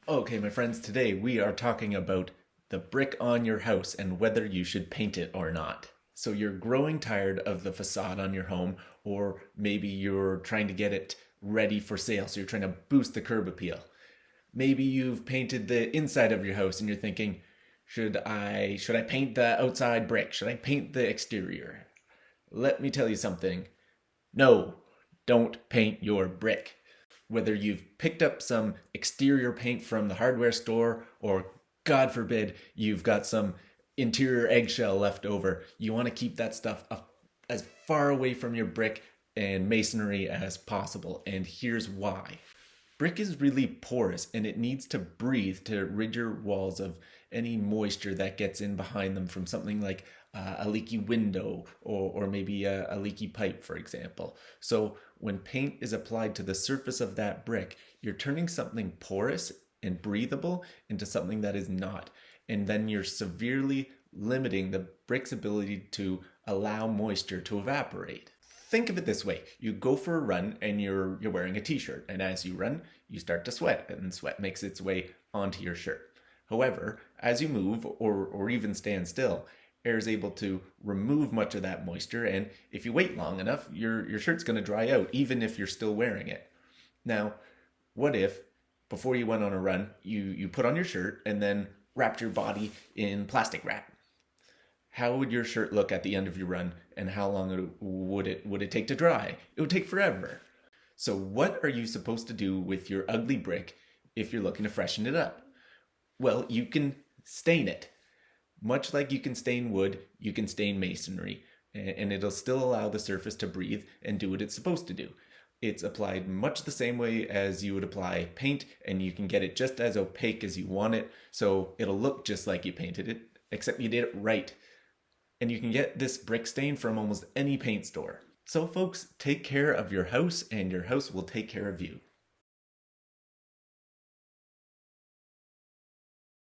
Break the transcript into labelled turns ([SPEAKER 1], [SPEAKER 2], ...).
[SPEAKER 1] Okay, my friends, today we are talking about the brick on your house and whether you should paint it or not. So you're growing tired of the facade on your home, or maybe you're trying to get it ready for sale, so you're trying to boost the curb appeal. Maybe you've painted the inside of your house and you're thinking, should I paint the outside brick? Should I paint the exterior? Let me tell you something. No, don't paint your brick. Whether you've picked up some exterior paint from the hardware store or, God forbid, you've got some interior eggshell left over, you want to keep that stuff as far away from your brick and masonry as possible. And here's why. Brick is really porous and it needs to breathe to rid your walls of any moisture that gets in behind them from something like a leaky window or maybe a leaky pipe, for example. So when paint is applied to the surface of that brick, you're turning something porous and breathable into something that is not. And then you're severely limiting the brick's ability to allow moisture to evaporate. Think of it this way. You go for a run and you're wearing a t-shirt, and as you run, you start to sweat, and sweat makes its way onto your shirt. However, as you move or even stand still, air is able to remove much of that moisture, and if you wait long enough, your shirt's going to dry out even if you're still wearing it. Now, what if before you went on a run, you put on your shirt and then wrapped your body in plastic wrap? How would your shirt look at the end of your run, and how long would it take to dry? It would take forever. So what are you supposed to do with your ugly brick if you're looking to freshen it up? Well, you can stain it. Much like you can stain wood, you can stain masonry, and it'll still allow the surface to breathe and do what it's supposed to do. It's applied much the same way as you would apply paint, and you can get it just as opaque as you want it, so it'll look just like you painted it, except you did it right. And you can get this brick stain from almost any paint store. So folks, take care of your house and your house will take care of you.